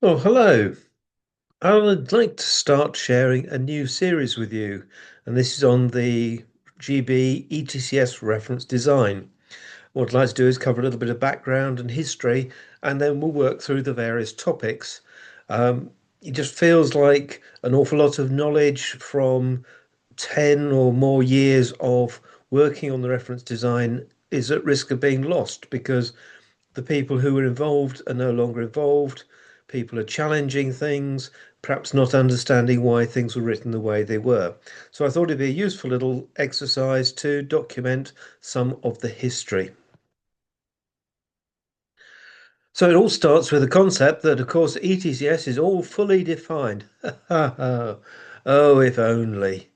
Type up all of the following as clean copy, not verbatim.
Oh, hello. I would like to start sharing a new series with you, and this is on the GB ETCS reference design. What I'd like to do is cover a little bit of background and history, and then we'll work through the various topics. Um, it just feels like an awful lot of knowledge from 10 or more years of working on the reference design is at risk of being lost because the people who were involved are no longer involved. People are challenging things, perhaps not understanding why things were written the way they were. So I thought it'd be a useful little exercise to document some of the history. So it all starts with the concept that, of course, ETCS is all fully defined. Oh, if only.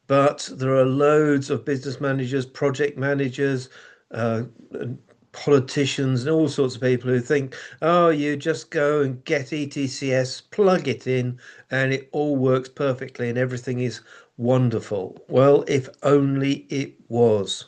But there are loads of business managers, project managers, uh, politicians, and all sorts of people who think, oh, you just go and get ETCS, plug it in, and it all works perfectly and everything is wonderful. Well, if only it was.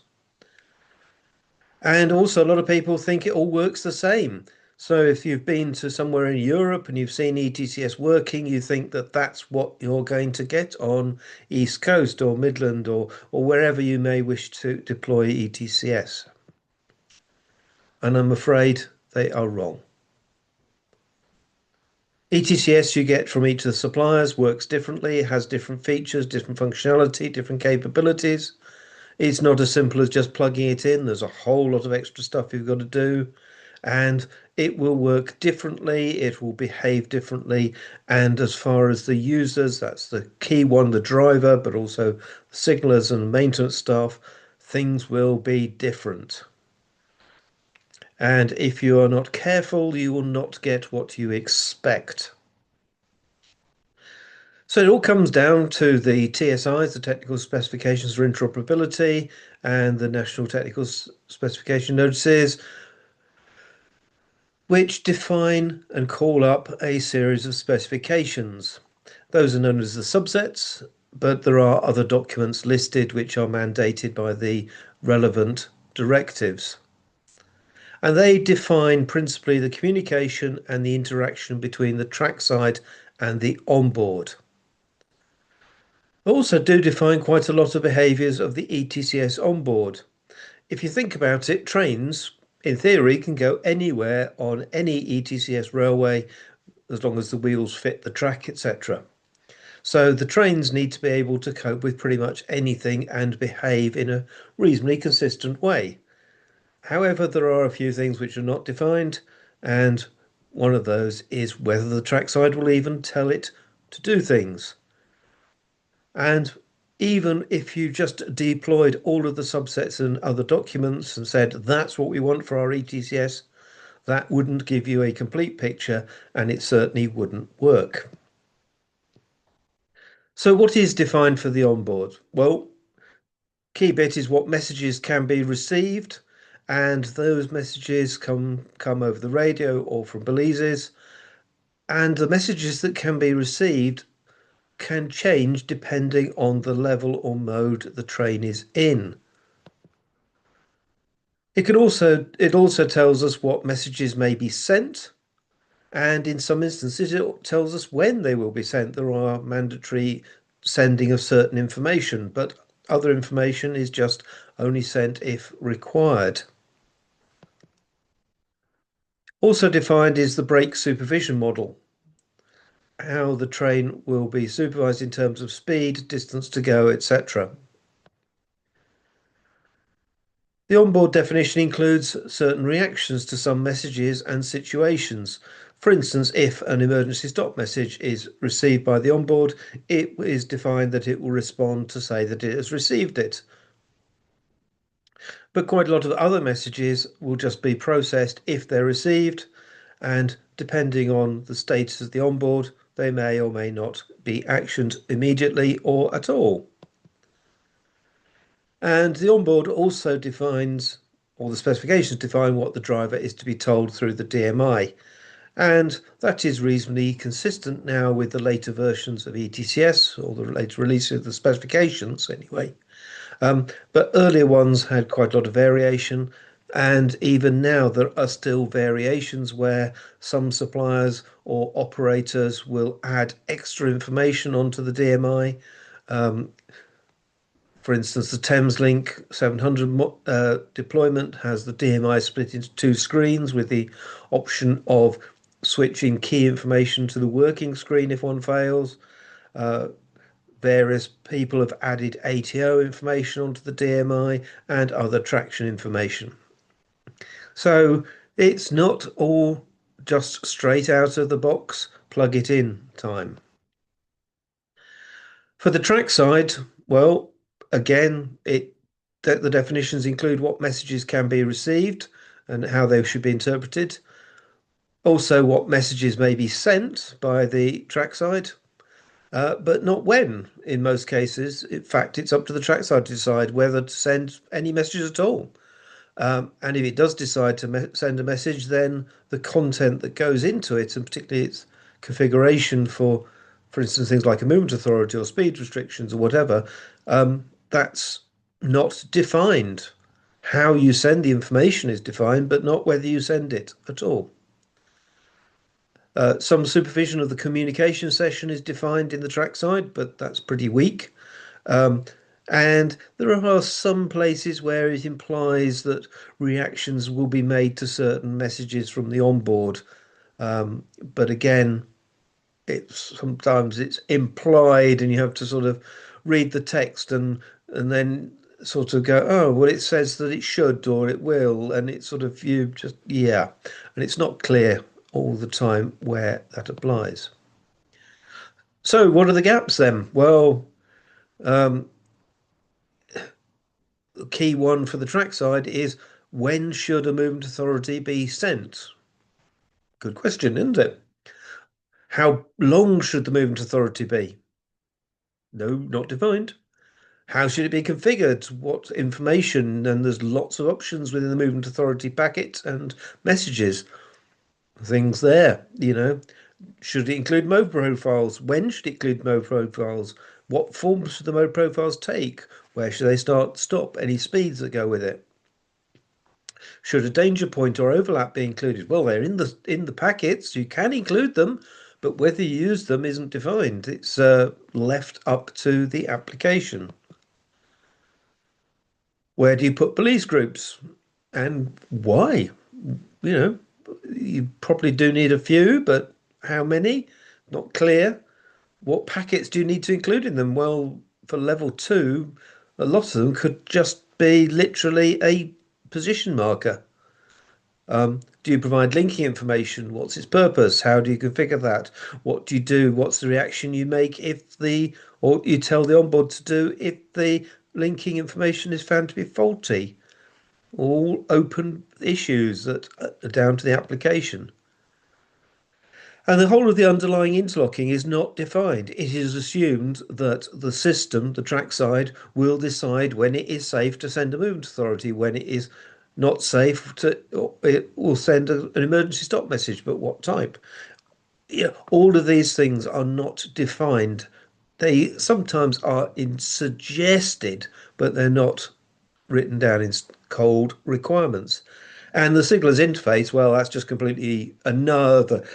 And also, a lot of people think it all works the same. So if you've been to somewhere in Europe and you've seen ETCS working, you think that that's what you're going to get on East Coast or Midland or wherever you may wish to deploy ETCS. And I'm afraid they are wrong. ETCS you get from each of the suppliers works differently, it has different features, different functionality, different capabilities. It's not as simple as just plugging it in. There's a whole lot of extra stuff you've got to do, and it will work differently. It will behave differently. And as far as the users, that's the key one, the driver, but also the signalers and maintenance staff, things will be different. And if you are not careful, you will not get what you expect. So it all comes down to the TSIs, the technical specifications for interoperability, and the national technical specification notices, which define and call up a series of specifications. Those are known as the subsets, but there are other documents listed which are mandated by the relevant directives. And they define principally the communication and the interaction between the trackside and the onboard. Also do define quite a lot of behaviours of the ETCS onboard. If you think about it, trains, in theory, can go anywhere on any ETCS railway as long as the wheels fit the track, etc. So the trains need to be able to cope with pretty much anything and behave in a reasonably consistent way. However, there are a few things which are not defined, and one of those is whether the trackside will even tell it to do things. And even if you just deployed all of the subsets and other documents and said that's what we want for our ETCS, that wouldn't give you a complete picture and it certainly wouldn't work. So what is defined for the onboard? Well, key bit is what messages can be received, and those messages come over the radio or from Belize's, and the messages that can be received can change depending on the level or mode the train is in. It also tells us what messages may be sent, and in some instances it tells us when they will be sent. There are mandatory sending of certain information, but other information is just only sent if required. Also defined is the brake supervision model, how the train will be supervised in terms of speed, distance to go, etc. The onboard definition includes certain reactions to some messages and situations. For instance, if an emergency stop message is received by the onboard, it is defined that it will respond to say that it has received it. But quite a lot of other messages will just be processed if they're received, and depending on the status of the onboard, they may or may not be actioned immediately or at all. And the onboard also defines, or the specifications define what the driver is to be told through the DMI. And that is reasonably consistent now with the later versions of ETCS, or the later release of the specifications anyway. But earlier ones had quite a lot of variation, And even now, there are still variations where some suppliers or operators will add extra information onto the DMI. For instance, the Thameslink 700 deployment has the DMI split into two screens with the option of switching key information to the working screen if one fails. Various people have added ATO information onto the DMI and other traction information. So it's not all just straight out of the box, plug it in time. For the track side, well, again, the definitions include what messages can be received and how they should be interpreted. Also, what messages may be sent by the trackside, but not when in most cases. In fact, it's up to the trackside to decide whether to send any messages at all. And if it does decide to send a message, then the content that goes into it, and particularly its configuration for instance, things like a movement authority or speed restrictions or whatever, that's not defined. How you send the information is defined, but not whether you send it at all. Some supervision of the communication session is defined in the trackside, but that's pretty weak. Um, and there are some places where it implies that reactions will be made to certain messages from the onboard. But again, sometimes it's implied, and you have to sort of read the text and then sort of go, oh, well, it says that it should or it will, and it's sort of you just yeah, and it's not clear all the time where that applies. So, what are the gaps then? Well, the key one for the trackside is when should a movement authority be sent? Good question, isn't it? How long should the movement authority be? No, not defined. How should it be configured? What information? And there's lots of options within the movement authority packet and messages. Things there. Should it include mode profiles? When should it include mode profiles? What forms should the mode profiles take? Where should they start, stop? Any speeds that go with it? Should a danger point or overlap be included? Well, they're in the packets. You can include them, but whether you use them isn't defined. It's left up to the application. Where do you put police groups and why? You know, you probably do need a few, but how many? Not clear. What packets do you need to include in them? Well, for level two, a lot of them could just be literally a position marker. Do you provide linking information? What's its purpose? How do you configure that? What do you do? What's the reaction you make or you tell the onboard to do if the linking information is found to be faulty? All open issues that are down to the application. And the whole of the underlying interlocking is not defined. It is assumed that the system, the trackside, will decide when it is safe to send a movement authority, when it is not safe to, it will send an emergency stop message, but what type? Yeah, all of these things are not defined. They sometimes are suggested, but they're not written down in cold requirements. And the signaller's interface, well, that's just completely another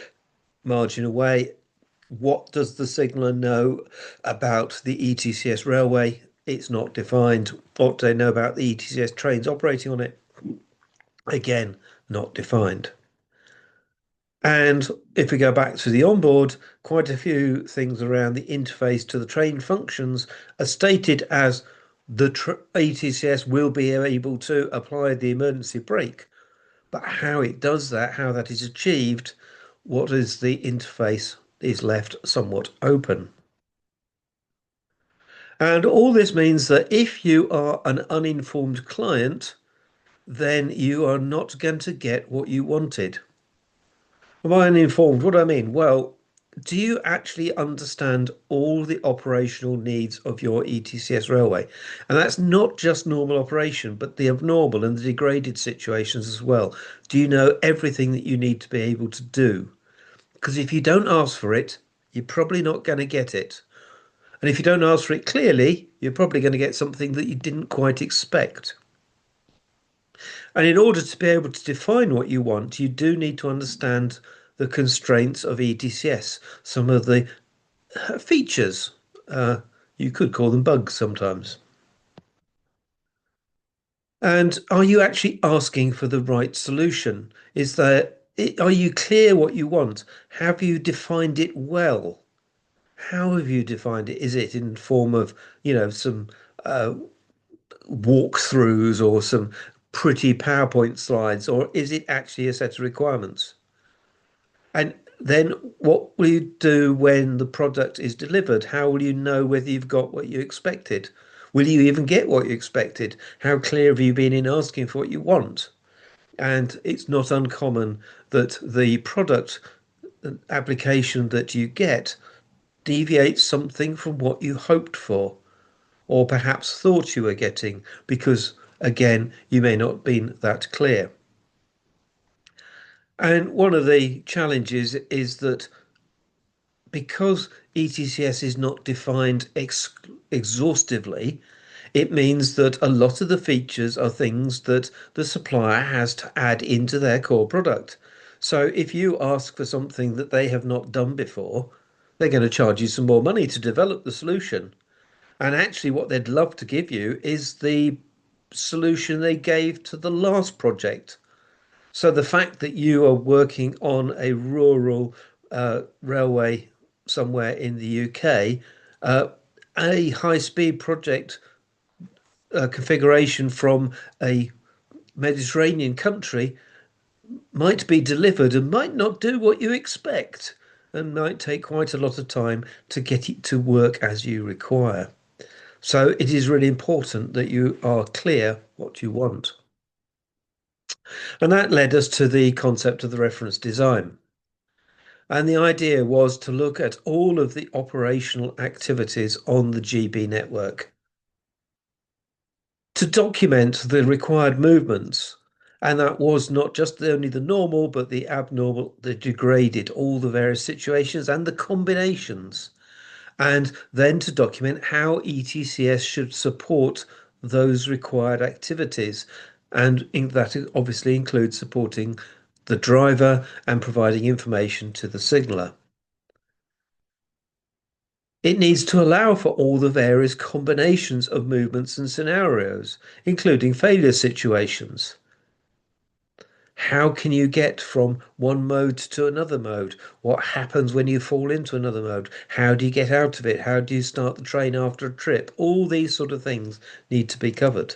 margin away. What does the signaller know about the ETCS railway? It's not defined. What do they know about the ETCS trains operating on it? Again, not defined. And if we go back to the onboard, quite a few things around the interface to the train functions are stated as the ETCS will be able to apply the emergency brake. But how it does that, how that is achieved, what is the interface is left somewhat open. And all this means that if you are an uninformed client, then you are not going to get what you wanted. Am I uninformed? What do I mean? Well, do you actually understand all the operational needs of your ETCS railway? And that's not just normal operation, but the abnormal and the degraded situations as well. Do you know everything that you need to be able to do? Because if you don't ask for it, you're probably not going to get it. And if you don't ask for it clearly, you're probably going to get something that you didn't quite expect. And in order to be able to define what you want, you do need to understand the constraints of ETCS, some of the features. Uh, you could call them bugs sometimes. And are you actually asking for the right solution? Are you clear what you want? Have you defined it well? How have you defined it? Is it in form of, some uh, walkthroughs or some pretty PowerPoint slides, or is it actually a set of requirements? And then what will you do when the product is delivered? How will you know whether you've got what you expected? Will you even get what you expected? How clear have you been in asking for what you want? And it's not uncommon that the product application that you get deviates something from what you hoped for, or perhaps thought you were getting, because again, you may not have been that clear. And one of the challenges is that because ETCS is not defined exhaustively, it means that a lot of the features are things that the supplier has to add into their core product. So if you ask for something that they have not done before, they're going to charge you some more money to develop the solution. And actually, what they'd love to give you is the solution they gave to the last project. So the fact that you are working on a rural railway somewhere in the UK, uh, a high-speed project configuration from a Mediterranean country might be delivered and might not do what you expect and might take quite a lot of time to get it to work as you require. So it is really important that you are clear what you want. And that led us to the concept of the reference design. And the idea was to look at all of the operational activities on the GB network to document the required movements. And that was not just only the normal, but the abnormal, the degraded, all the various situations and the combinations. And then to document how ETCS should support those required activities. And that obviously includes supporting the driver and providing information to the signaller. It needs to allow for all the various combinations of movements and scenarios, including failure situations. How can you get from one mode to another mode? What happens when you fall into another mode? How do you get out of it? How do you start the train after a trip? All these sort of things need to be covered.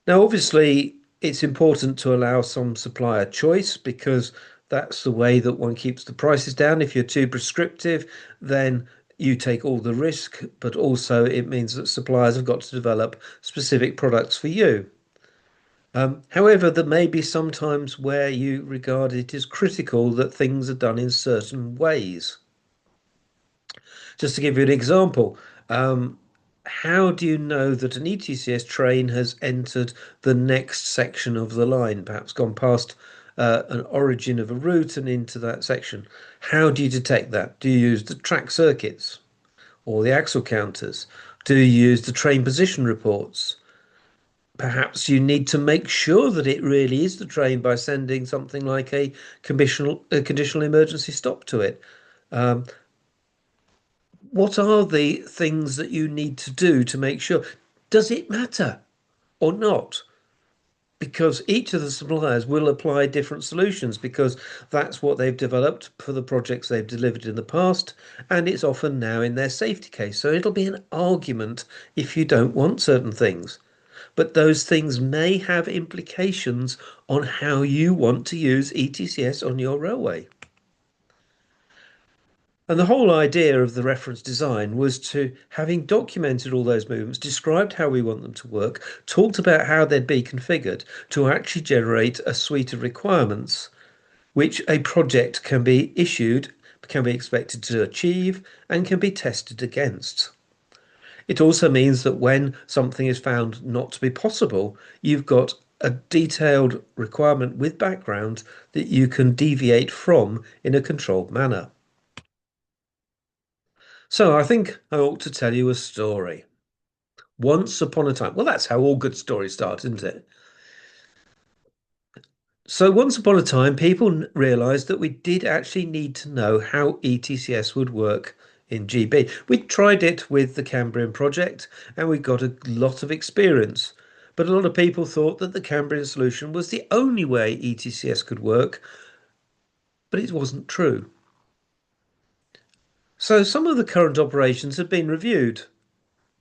Now, obviously, it's important to allow some supplier choice because that's the way that one keeps the prices down. If you're too prescriptive, then you take all the risk, but also it means that suppliers have got to develop specific products for you. However, there may be some times where you regard it as critical that things are done in certain ways. Just to give you an example, how do you know that an ETCS train has entered the next section of the line, perhaps gone past an origin of a route and into that section? How do you detect that? Do you use the track circuits or the axle counters? Do you use the train position reports? Perhaps you need to make sure that it really is the train by sending something like a conditional emergency stop to it. Um, what are the things that you need to do to make sure? Does it matter or not? Because each of the suppliers will apply different solutions because that's what they've developed for the projects they've delivered in the past, and it's often now in their safety case. So it'll be an argument if you don't want certain things. But those things may have implications on how you want to use ETCS on your railway. And the whole idea of the reference design was to, having documented all those movements, described how we want them to work, talked about how they'd be configured, to actually generate a suite of requirements which a project can be issued, can be expected to achieve, and can be tested against. It also means that when something is found not to be possible, you've got a detailed requirement with background that you can deviate from in a controlled manner. So I think I ought to tell you a story. Once upon a time, well, that's how all good stories start, isn't it? So once upon a time, people realized that we did actually need to know how ETCS would work in GB. We tried it with the Cambrian project and we got a lot of experience. But a lot of people thought that the Cambrian solution was the only way ETCS could work, but it wasn't true. So some of the current operations have been reviewed,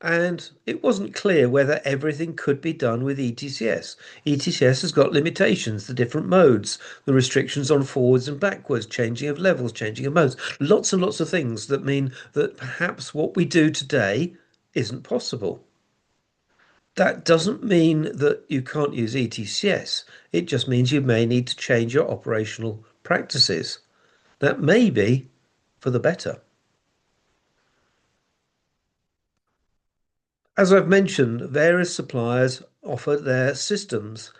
and it wasn't clear whether everything could be done with ETCS. ETCS has got limitations, the different modes, the restrictions on forwards and backwards, changing of levels, changing of modes, lots and lots of things that mean that perhaps what we do today isn't possible. That doesn't mean that you can't use ETCS. It just means you may need to change your operational practices. That may be for the better. As I've mentioned, various suppliers offer their systems,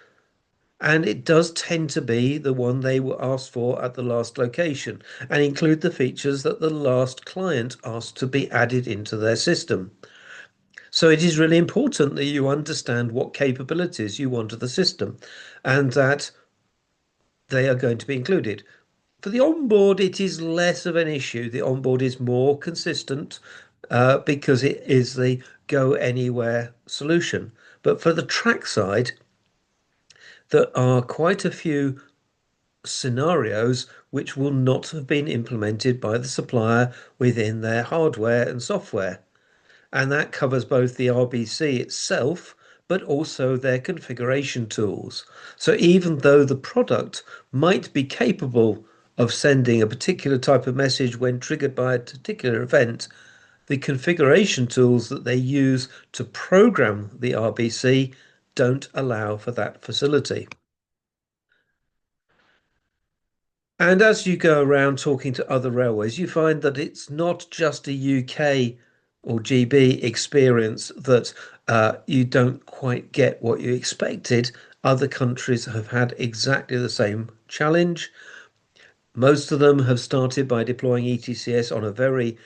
and it does tend to be the one they were asked for at the last location and include the features that the last client asked to be added into their system. So it is really important that you understand what capabilities you want of the system and that they are going to be included. For the onboard, it is less of an issue. The onboard is more consistent because it is the go anywhere solution. But for the track side, there are quite a few scenarios which will not have been implemented by the supplier within their hardware and software. And that covers both the RBC itself, but also their configuration tools. So even though the product might be capable of sending a particular type of message when triggered by a particular event, the configuration tools that they use to program the RBC don't allow for that facility. And as you go around talking to other railways, you find that it's not just a UK or GB experience that you don't quite get what you expected. Other countries have had exactly the same challenge. Most of them have started by deploying ETCS on a very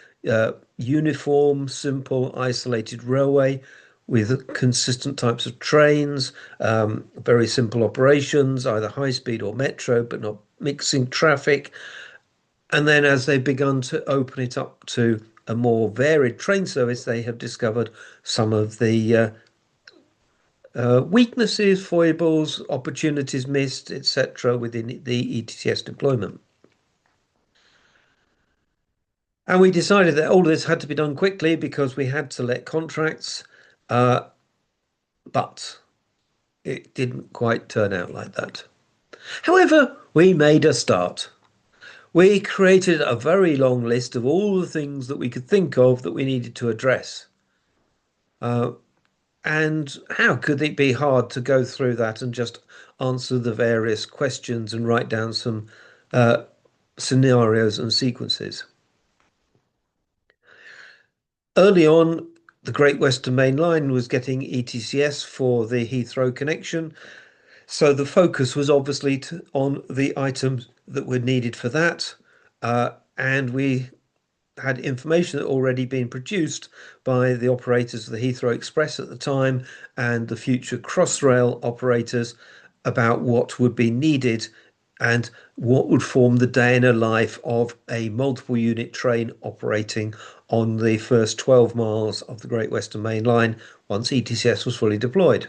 uniform, simple, isolated railway with consistent types of trains, very simple operations, either high speed or metro, but not mixing traffic. And then as they've begun to open it up to a more varied train service, they have discovered some of the weaknesses, foibles, opportunities missed, etc., within the ETCS deployment. And we decided that all of this had to be done quickly because we had to let contracts, uh, but it didn't quite turn out like that. However, we made a start. We created a very long list of all the things that we could think of that we needed to address. Uh, and how could it be hard to go through that and just answer the various questions and write down some uh, scenarios and sequences? Early on, the Great Western Main Line was getting ETCS for the Heathrow connection. So the focus was obviously on the items that were needed for that. And we had information that already been produced by the operators of the Heathrow Express at the time and the future Crossrail operators about what would be needed and what would form the day in a life of a multiple unit train operating on the first 12 miles of the Great Western Main Line once ETCS was fully deployed.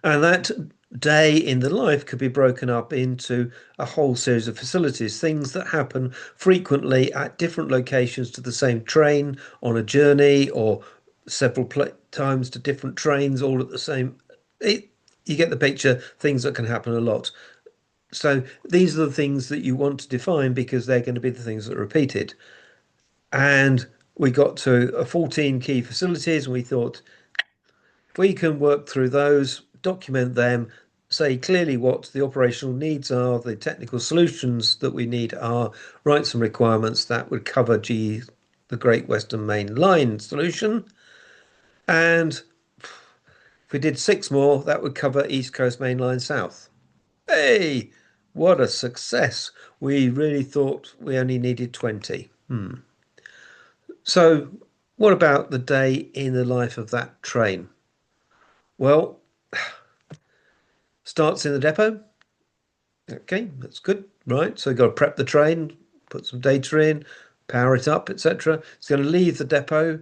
And that day in the life could be broken up into a whole series of facilities, things that happen frequently at different locations to the same train on a journey or several times to different trains all at the same. You get the picture, things that can happen a lot. So these are the things that you want to define because they're going to be the things that are repeated. And we got to 14 key facilities and we thought, if we can work through those, document them, say clearly what the operational needs are, the technical solutions that we need are, write some requirements that would cover the Great Western Main Line solution. And if we did 6 more, that would cover East Coast Main Line South. Hey, what a success. We really thought we only needed 20. So what about the day in the life of that train? Well, Starts in the depot. Okay, that's good. Right, so you've got to prep the train, put some data in, power it up, etc. It's going to leave the depot.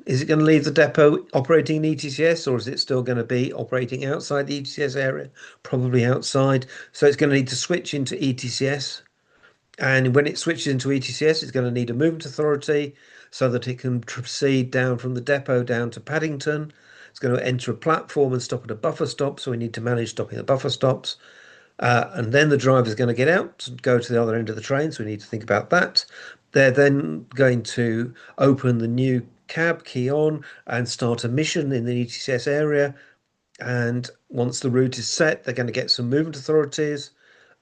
Is it going to leave the depot operating in ETCS, or is it still going to be operating outside the ETCS area? Probably outside. So it's going to need to switch into ETCS. And when it switches into ETCS, it's going to need a movement authority so that it can proceed down from the depot down to Paddington. It's going to enter a platform and stop at a buffer stop. So we need to manage stopping the buffer stops. And then the driver's going to get out and go to the other end of the train. So we need to think about that. They're then going to open the new cab, key on, and start a mission in the ETCS area. And once the route is set, they're going to get some movement authorities.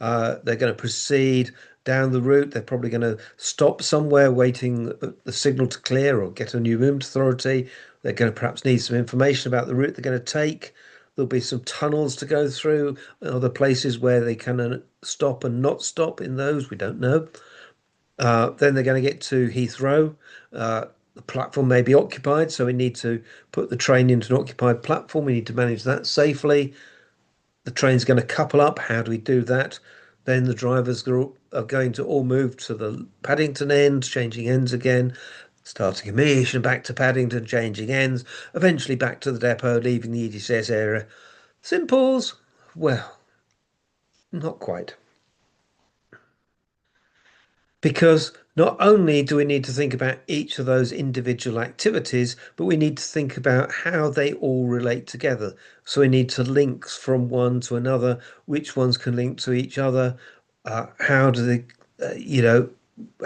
They're going to proceed down the route. They're probably going to stop somewhere waiting the signal to clear or get a new movement authority. They're going to perhaps need some information about the route they're going to take. There'll be some tunnels to go through, other places where they can stop and not stop in those. We don't know. Then they're going to get to Heathrow. The platform may be occupied, so we need to put the train into an occupied platform. We need to manage that safely. The train's going to couple up. How do we do that? Then the drivers are going to all move to the Paddington end, changing ends again, starting a mission back to Paddington, changing ends, eventually back to the depot, leaving the ETCS area. Simples? Well, not quite. Because not only do we need to think about each of those individual activities, but we need to think about how they all relate together. So we need to links from one to another, which ones can link to each other, how do they,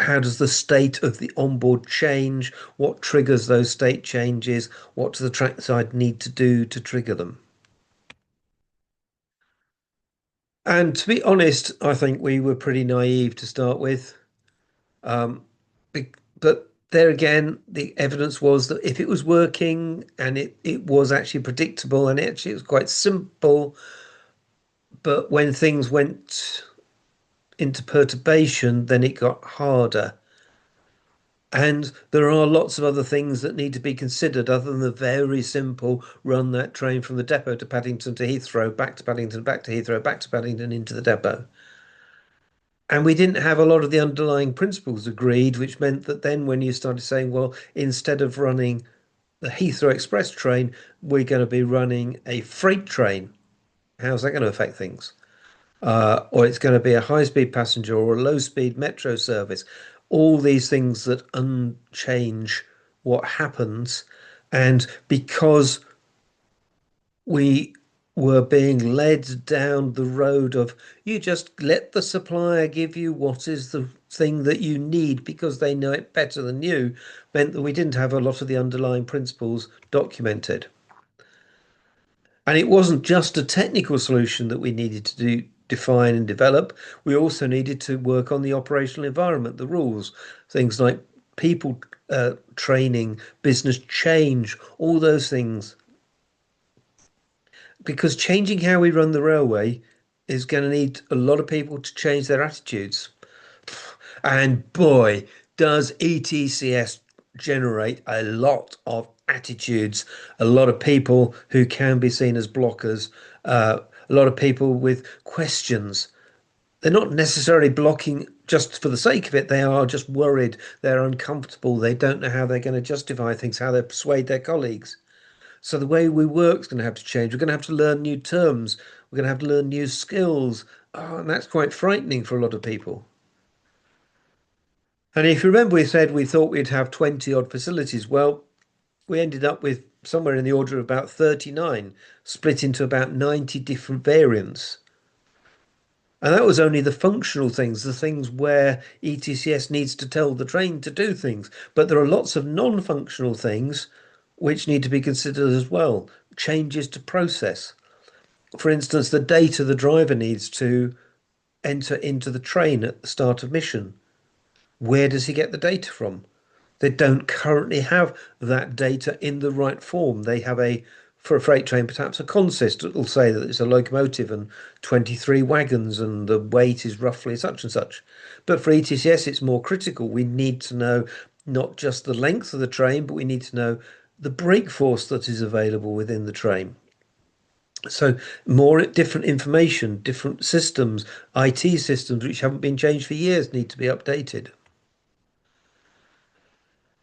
how does the state of the onboard change? What triggers those state changes? What does the trackside need to do to trigger them? And to be honest, I think we were pretty naive to start with. Um, but there again, the evidence was that if it was working and it was actually predictable and actually it was quite simple, but when things went into perturbation, then it got harder. And there are lots of other things that need to be considered other than the very simple run that train from the depot to Paddington to Heathrow, back to Paddington, back to Heathrow, back to Paddington into the depot. And we didn't have a lot of the underlying principles agreed, which meant that then when you started saying, well, instead of running the Heathrow Express train, we're going to be running a freight train. How's that going to affect things? Or it's going to be a high-speed passenger or a low-speed metro service. All these things that unchange what happens. And because we were being led down the road of you just let the supplier give you what is the thing that you need because they know it better than you, meant that we didn't have a lot of the underlying principles documented. And it wasn't just a technical solution that we needed to define and develop. We also needed to work on the operational environment, the rules, things like people training, business change, all those things. Because changing how we run the railway is going to need a lot of people to change their attitudes. And boy, does ETCS generate a lot of attitudes, a lot of people who can be seen as blockers, a lot of people with questions. They're not necessarily blocking just for the sake of it. They are just worried. They're uncomfortable. They don't know how they're going to justify things, how they persuade their colleagues. So the way we work is going to have to change. We're going to have to learn new terms. We're going to have to learn new skills. Oh, and that's quite frightening for a lot of people. And if you remember, we said we thought we'd have 20 odd facilities. Well, we ended up with somewhere in the order of about 39, split into about 90 different variants. And that was only the functional things, the things where ETCS needs to tell the train to do things. But there are lots of non-functional things which need to be considered as well. Changes to process. For instance, the data the driver needs to enter into the train at the start of mission. Where does he get the data from? They don't currently have that data in the right form. They have for a freight train, perhaps a consist that will say that it's a locomotive and 23 wagons and the weight is roughly such and such. But for ETCS, it's more critical. We need to know not just the length of the train, but we need to know the brake force that is available within the train. So more different information, different systems, IT systems which haven't been changed for years need to be updated.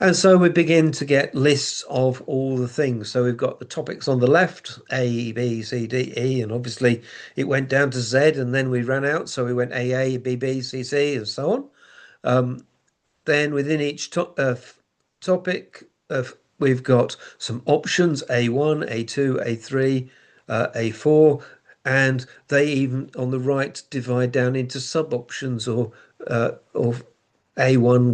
And so we begin to get lists of all the things. So we've got the topics on the left, A, B, C, D, E, and obviously it went down to Z and then we ran out. So we went A, B, B, C, C, and so on. Then within each topic, we've got some options, A1, A2, A3, A4, and they even on the right divide down into sub-options or A11, A12,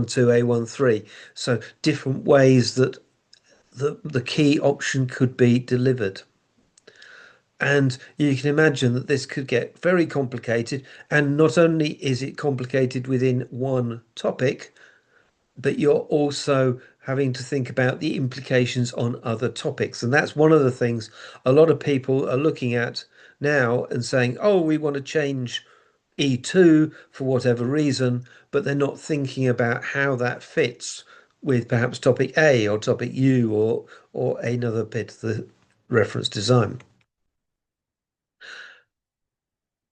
A13. So different ways that the key option could be delivered. And you can imagine that this could get very complicated. And not only is it complicated within one topic, but you're also having to think about the implications on other topics. And that's one of the things a lot of people are looking at now and saying, oh, we want to change E2 for whatever reason, but they're not thinking about how that fits with perhaps topic A or topic U or another bit of the reference design.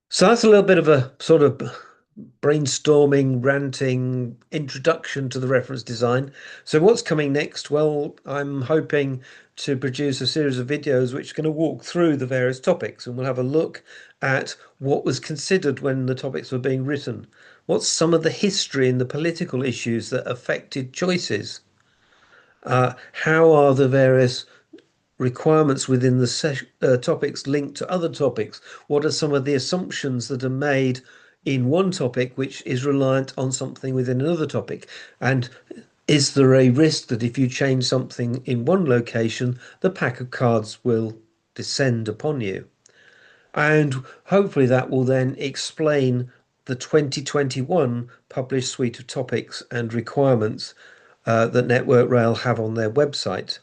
So that's a little bit of a sort of brainstorming, ranting introduction to the reference design. So what's coming next? Well, I'm hoping to produce a series of videos which are going to walk through the various topics and we'll have a look at what was considered when the topics were being written. What's some of the history and the political issues that affected choices? How are the various requirements within the topics linked to other topics? What are some of the assumptions that are made in one topic which is reliant on something within another topic? And is there a risk that if you change something in one location, the pack of cards will descend upon you? And hopefully that will then explain the 2021 published suite of topics and requirements that Network Rail have on their website.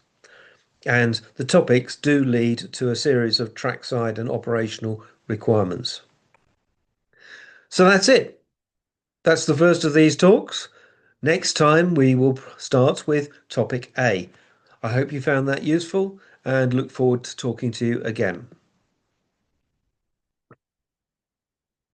And the topics do lead to a series of trackside and operational requirements. So that's it. That's the first of these talks. Next time we will start with topic A. I hope you found that useful and look forward to talking to you again.